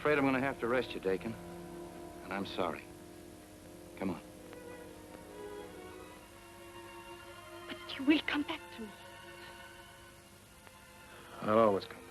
afraid I'm going to have to arrest you, Dakin. And I'm sorry. Come on. But you will come back to me. I'll always come back.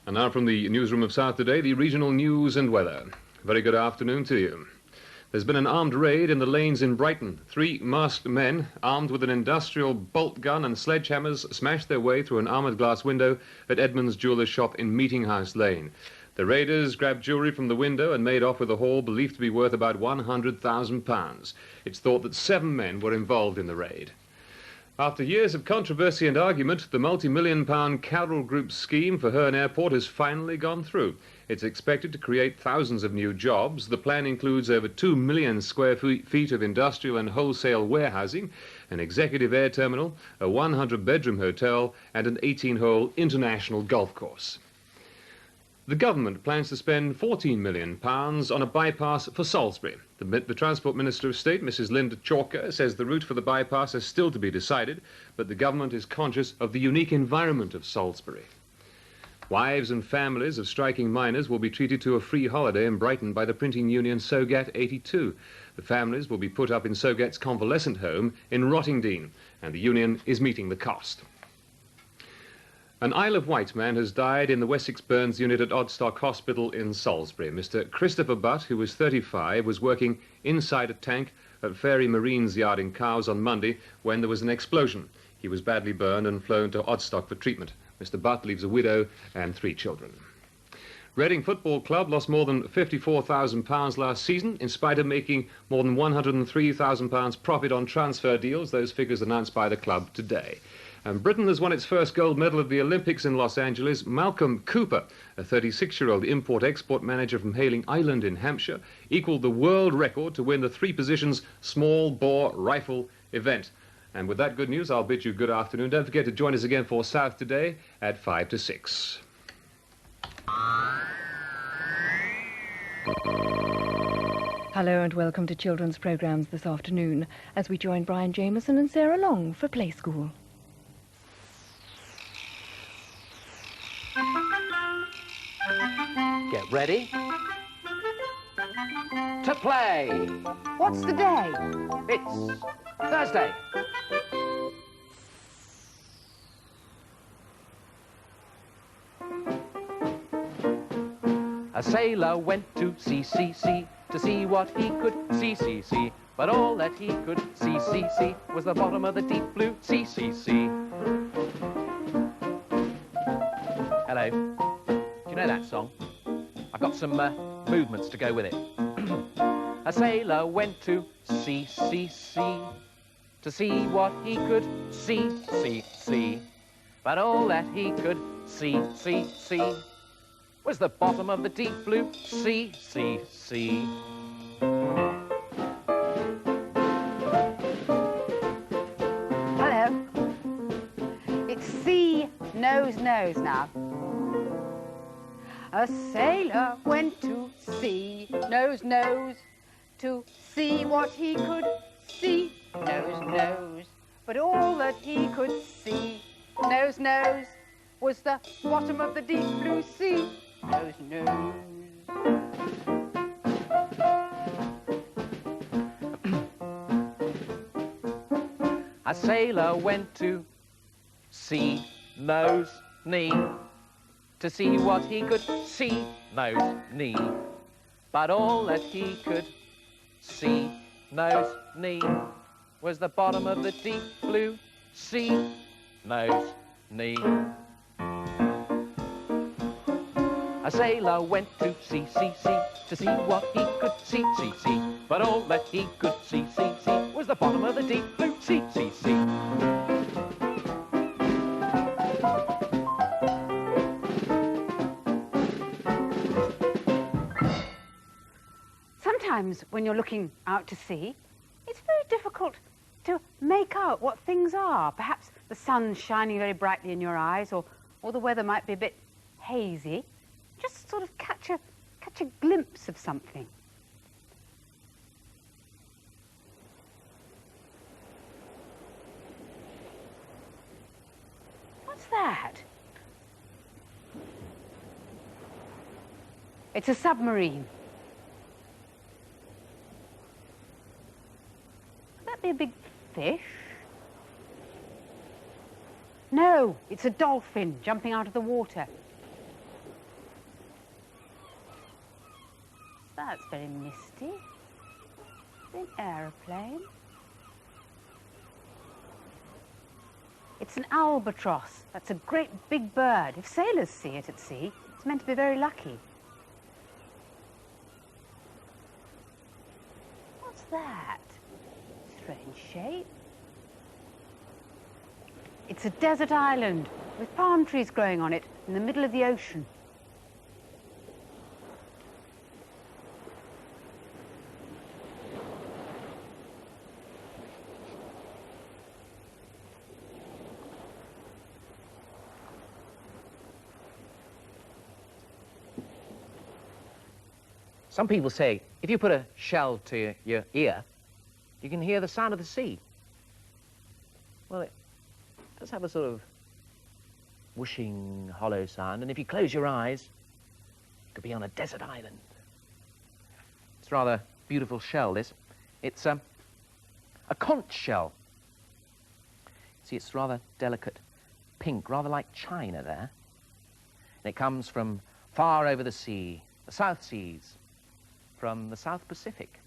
And now from the newsroom of South Today, the regional news and weather. Very good afternoon to you. There's been an armed raid in the lanes in Brighton. 3 masked men, armed with an industrial bolt gun and sledgehammers, smashed their way through an armoured glass window at Edmund's jeweller's shop in Meeting House Lane. The raiders grabbed jewellery from the window and made off with a haul believed to be worth about £100,000. It's thought that 7 men were involved in the raid. After years of controversy and argument, the multi-million-pound Carroll Group scheme for Herne Airport has finally gone through. It's expected to create thousands of new jobs. The plan includes over 2 million square feet of industrial and wholesale warehousing, an executive air terminal, a 100-bedroom hotel, and an 18-hole international golf course. The government plans to spend £14 million on a bypass for Salisbury. The Transport Minister of State, Mrs. Linda Chalker, says the route for the bypass is still to be decided, but the government is conscious of the unique environment of Salisbury. Wives and families of striking miners will be treated to a free holiday in Brighton by the printing union Sogat 82. The families will be put up in Sogat's convalescent home in Rottingdean, and the union is meeting the cost. An Isle of Wight man has died in the Wessex Burns unit at Odstock Hospital in Salisbury. Mr. Christopher Butt, who was 35, was working inside a tank at Fairy Marine's yard in Cowes on Monday when there was an explosion. He was badly burned and flown to Odstock for treatment. Mr. Butt leaves a widow and 3 children. Reading Football Club lost more than £54,000 last season in spite of making more than £103,000 profit on transfer deals. Those figures announced by the club today. And Britain has won its first gold medal at the Olympics in Los Angeles. Malcolm Cooper, a 36-year-old import-export manager from Hayling Island in Hampshire, equalled the world record to win the 3-positions small-bore rifle event. And with that good news, I'll bid you good afternoon. Don't forget to join us again for South Today at 5 to 6. Hello and welcome to children's programmes this afternoon as we join Brian Jameson and Sarah Long for Play School. Get ready to play. What's the day? It's Thursday. A sailor went to sea to see what he could see. But all that he could see was the bottom of the deep blue sea. Hello. Do you know that song? I've got some movements to go with it. A sailor went to sea to see what he could see. But all that he could see was the bottom of the deep blue sea. Hello. It's sea nose now. A sailor went to sea nose to see what he could see nose. But all that he could see nose was the bottom of the deep blue sea nose. A sailor went to sea nose knee to see what he could see nose knee. But all that he could see nose knee was the bottom of the deep blue sea nose knee. A sailor went to sea to see what he could see. But all that he could see was the bottom of the deep blue sea. Sometimes when you're looking out to sea, it's very difficult to make out what things are. Perhaps the sun's shining very brightly in your eyes, or or the weather might be a bit hazy, just sort of catch a glimpse of something. What's that? It's a submarine. Could that be a big fish? No, it's a dolphin jumping out of the water. That's very misty. It's an aeroplane. It's an albatross. That's a great big bird. If sailors see it at sea, it's meant to be very lucky. What's that? Strange shape. It's a desert island with palm trees growing on it in the middle of the ocean. Some people say if you put a shell to your ear, you can hear the sound of the sea. Well, it does have a sort of whooshing, hollow sound, and if you close your eyes, you could be on a desert island. It's a rather beautiful shell, this. It's a conch shell. See, it's rather delicate pink, rather like china there. And it comes from far over the sea, the South Seas, from the South Pacific.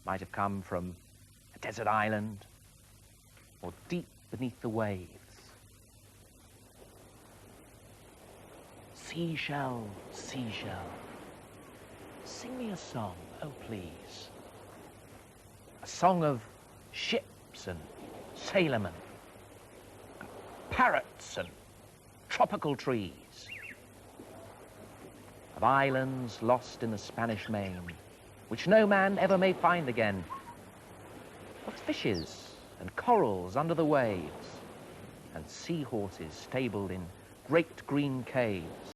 Might have come from a desert island or deep beneath the waves. Seashell, seashell, sing me a song, oh please. A song of ships and sailormen, and parrots and tropical trees, of islands lost in the Spanish main, which no man ever may find again, of fishes and corals under the waves, and seahorses stabled in great green caves.